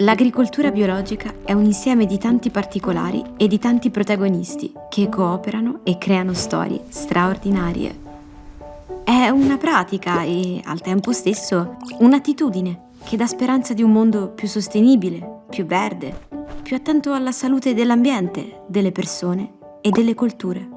L'agricoltura biologica è un insieme di tanti particolari e di tanti protagonisti che cooperano e creano storie straordinarie. È una pratica e, al tempo stesso, un'attitudine che dà speranza di un mondo più sostenibile, più verde, più attento alla salute dell'ambiente, delle persone e delle culture.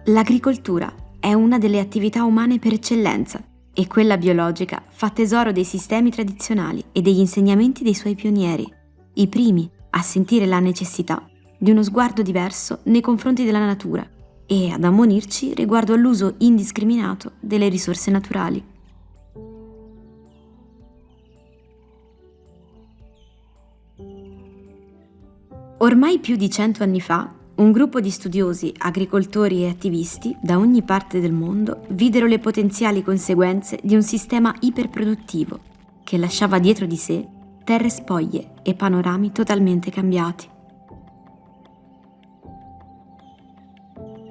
L'agricoltura è una delle attività umane per eccellenza e quella biologica fa tesoro dei sistemi tradizionali e degli insegnamenti dei suoi pionieri, i primi a sentire la necessità di uno sguardo diverso nei confronti della natura e ad ammonirci riguardo all'uso indiscriminato delle risorse naturali. Ormai più di 100 anni fa, un gruppo di studiosi, agricoltori e attivisti da ogni parte del mondo videro le potenziali conseguenze di un sistema iperproduttivo che lasciava dietro di sé terre spoglie e panorami totalmente cambiati.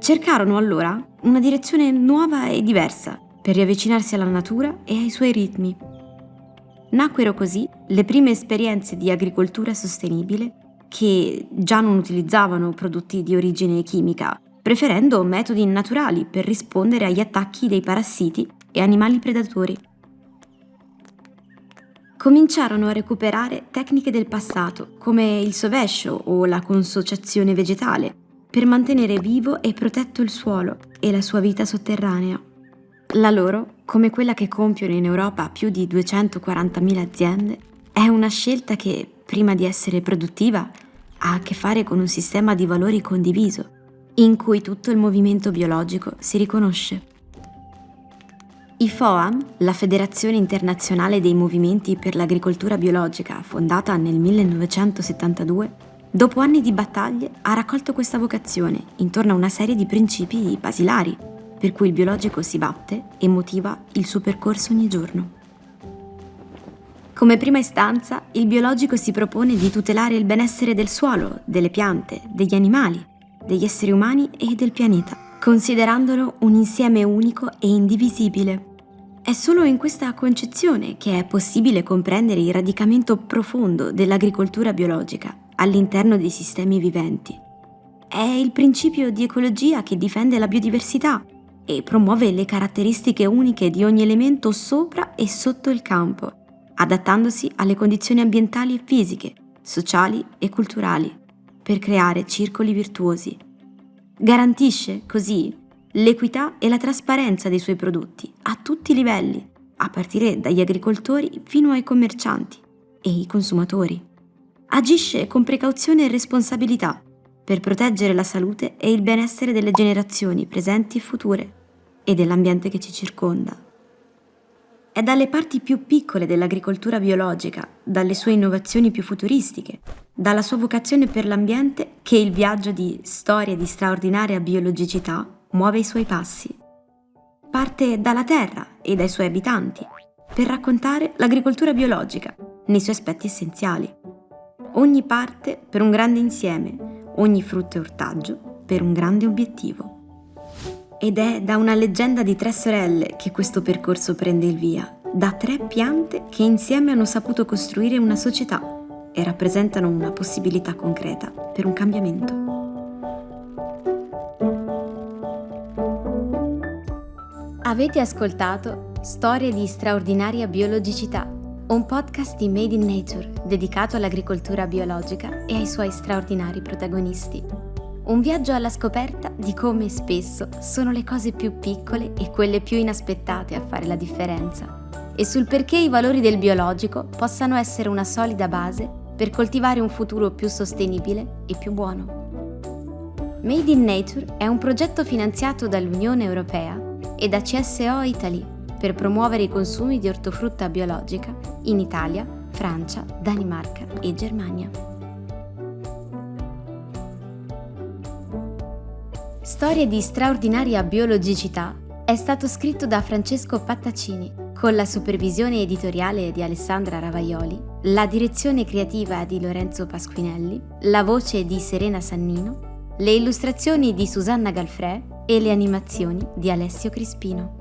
Cercarono allora una direzione nuova e diversa per riavvicinarsi alla natura e ai suoi ritmi. Nacquero così le prime esperienze di agricoltura sostenibile che già non utilizzavano prodotti di origine chimica, preferendo metodi naturali per rispondere agli attacchi dei parassiti e animali predatori. Cominciarono a recuperare tecniche del passato, come il sovescio o la consociazione vegetale, per mantenere vivo e protetto il suolo e la sua vita sotterranea. La loro, come quella che compiono in Europa più di 240.000 aziende, è una scelta che, prima di essere produttiva, ha a che fare con un sistema di valori condiviso, in cui tutto il movimento biologico si riconosce. I FOAM, la Federazione Internazionale dei Movimenti per l'Agricoltura Biologica, fondata nel 1972, dopo anni di battaglie ha raccolto questa vocazione intorno a una serie di principi basilari, per cui il biologico si batte e motiva il suo percorso ogni giorno. Come prima istanza, il biologico si propone di tutelare il benessere del suolo, delle piante, degli animali, degli esseri umani e del pianeta, considerandolo un insieme unico e indivisibile. È solo in questa concezione che è possibile comprendere il radicamento profondo dell'agricoltura biologica all'interno dei sistemi viventi. È il principio di ecologia che difende la biodiversità e promuove le caratteristiche uniche di ogni elemento sopra e sotto il campo, adattandosi alle condizioni ambientali e fisiche, sociali e culturali, per creare circoli virtuosi. Garantisce, così, l'equità e la trasparenza dei suoi prodotti a tutti i livelli, a partire dagli agricoltori fino ai commercianti e i consumatori. Agisce con precauzione e responsabilità per proteggere la salute e il benessere delle generazioni presenti e future e dell'ambiente che ci circonda. È dalle parti più piccole dell'agricoltura biologica, dalle sue innovazioni più futuristiche, dalla sua vocazione per l'ambiente che il viaggio di storia di straordinaria biologicità muove i suoi passi. Parte dalla terra e dai suoi abitanti per raccontare l'agricoltura biologica nei suoi aspetti essenziali. Ogni parte per un grande insieme, ogni frutto e ortaggio per un grande obiettivo. Ed è da una leggenda di 3 sorelle che questo percorso prende il via, da 3 piante che insieme hanno saputo costruire una società e rappresentano una possibilità concreta per un cambiamento. Avete ascoltato Storie di straordinaria biologicità, un podcast di Made in Nature dedicato all'agricoltura biologica e ai suoi straordinari protagonisti. Un viaggio alla scoperta di come spesso sono le cose più piccole e quelle più inaspettate a fare la differenza, e sul perché i valori del biologico possano essere una solida base per coltivare un futuro più sostenibile e più buono. Made in Nature è un progetto finanziato dall'Unione Europea e da CSO Italy per promuovere i consumi di ortofrutta biologica in Italia, Francia, Danimarca e Germania. Storie di straordinaria biologicità è stato scritto da Francesco Pattacini, con la supervisione editoriale di Alessandra Ravaioli, la direzione creativa di Lorenzo Pasquinelli, la voce di Serena Sannino, le illustrazioni di Susanna Galfrè e le animazioni di Alessio Crispino.